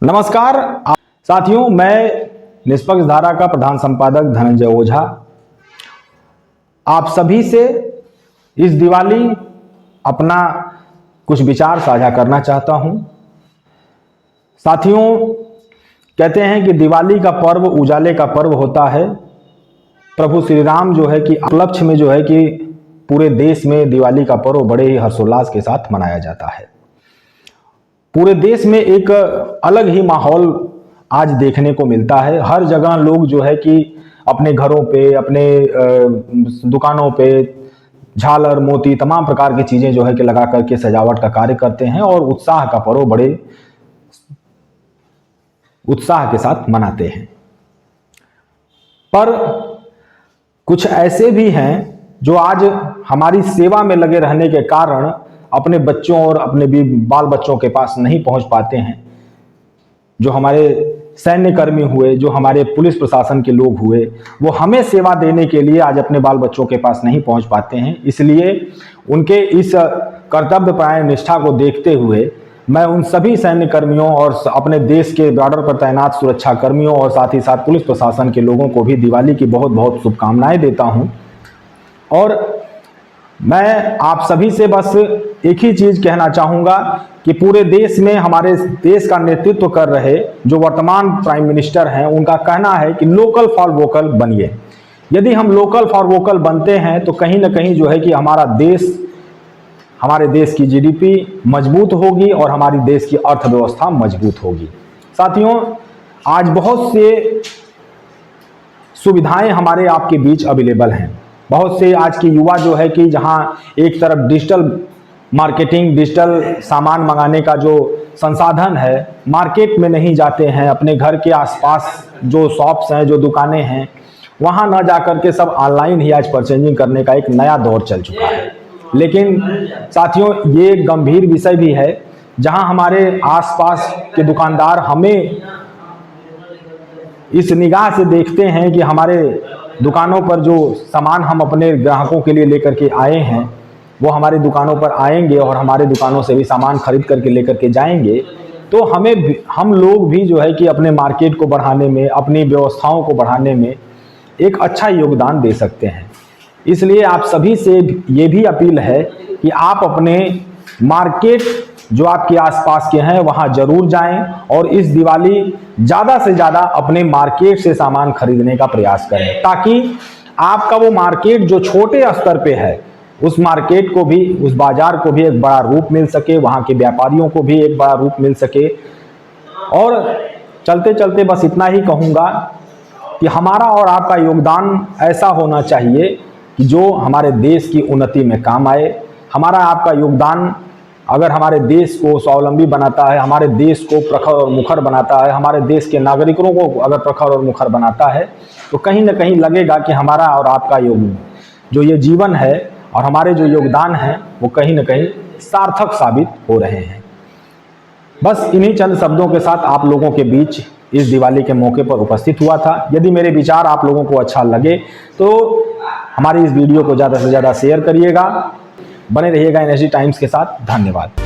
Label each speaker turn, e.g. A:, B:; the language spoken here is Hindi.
A: नमस्कार साथियों, मैं निष्पक्ष धारा का प्रधान संपादक धनंजय ओझा आप सभी से इस दिवाली अपना कुछ विचार साझा करना चाहता हूं। साथियों, कहते हैं कि दिवाली का पर्व उजाले का पर्व होता है। प्रभु श्री राम जो है कि उपलक्ष्य में जो है कि पूरे देश में दिवाली का पर्व बड़े ही हर्षोल्लास के साथ मनाया जाता है। पूरे देश में एक अलग ही माहौल आज देखने को मिलता है। हर जगह लोग जो है कि अपने घरों पे, अपने दुकानों पे झालर मोती तमाम प्रकार की चीजें जो है कि लगा करके सजावट का कार्य करते हैं और उत्साह का पर्व बड़े उत्साह के साथ मनाते हैं। पर कुछ ऐसे भी हैं जो आज हमारी सेवा में लगे रहने के कारण अपने बच्चों और अपने भी बाल बच्चों के पास नहीं पहुंच पाते हैं। जो हमारे सैन्य कर्मी हुए, जो हमारे पुलिस प्रशासन के लोग हुए, वो हमें सेवा देने के लिए आज अपने बाल बच्चों के पास नहीं पहुंच पाते हैं। इसलिए उनके इस कर्तव्यपरायण निष्ठा को देखते हुए मैं उन सभी सैन्य कर्मियों और अपने देश के बॉर्डर पर तैनात सुरक्षा कर्मियों और साथ ही साथ पुलिस प्रशासन के लोगों को भी दिवाली की बहुत बहुत शुभकामनाएं देता हूं। और मैं आप सभी से बस एक ही चीज कहना चाहूंगा कि पूरे देश में हमारे देश का नेतृत्व कर रहे जो वर्तमान प्राइम मिनिस्टर हैं, उनका कहना है कि लोकल फॉर वोकल बनिए। यदि हम लोकल फॉर वोकल बनते हैं तो कहीं ना कहीं जो है कि हमारे देश की जीडीपी मजबूत होगी और हमारी देश की अर्थव्यवस्था मजबूत होगी। साथियों, आज बहुत से सुविधाएं हमारे आपके बीच अवेलेबल हैं। बहुत से आज के युवा जो है कि जहां एक तरफ डिजिटल मार्केटिंग, डिजिटल सामान मंगाने का जो संसाधन है, मार्केट में नहीं जाते हैं, अपने घर के आसपास जो शॉप्स हैं, जो दुकानें हैं, वहां ना जाकर के सब ऑनलाइन ही आज परचेजिंग करने का एक नया दौर चल चुका है। लेकिन साथियों, ये एक गंभीर विषय भी है जहां हमारे आसपास के दुकानदार हमें इस निगाह से देखते हैं कि हमारे दुकानों पर जो सामान हम अपने ग्राहकों के लिए लेकर के आए हैं वो हमारी दुकानों पर आएंगे और हमारे दुकानों से भी सामान खरीद करके लेकर के जाएंगे। तो हम लोग भी जो है कि अपने मार्केट को बढ़ाने में, अपनी व्यवस्थाओं को बढ़ाने में एक अच्छा योगदान दे सकते हैं। इसलिए आप सभी से ये भी अपील है कि आप अपने मार्केट जो आपके आसपास के हैं वहां जरूर जाएं और इस दिवाली ज़्यादा से ज़्यादा अपने मार्केट से सामान खरीदने का प्रयास करें, ताकि आपका वो मार्केट जो छोटे स्तर पे है उस मार्केट को भी, उस बाजार को भी एक बड़ा रूप मिल सके, वहाँ के व्यापारियों को भी एक बड़ा रूप मिल सके। और चलते चलते बस इतना ही कहूँगा कि हमारा और आपका योगदान ऐसा होना चाहिए कि जो हमारे देश की उन्नति में काम आए। हमारा आपका योगदान अगर हमारे देश को स्वावलंबी बनाता है, हमारे देश को प्रखर और मुखर बनाता है, हमारे देश के नागरिकों को अगर प्रखर और मुखर बनाता है, तो कहीं ना कहीं लगेगा कि हमारा और आपका जो ये जीवन है और हमारे जो योगदान है वो कहीं ना कहीं सार्थक साबित हो रहे हैं। बस इन्हीं चंद शब्दों के साथ आप लोगों के बीच इस दिवाली के मौके पर उपस्थित हुआ था। यदि मेरे विचार आप लोगों को अच्छा लगे तो हमारी इस वीडियो को ज़्यादा से ज़्यादा शेयर करिएगा। बने रहिएगा एनएसडी टाइम्स के साथ। धन्यवाद।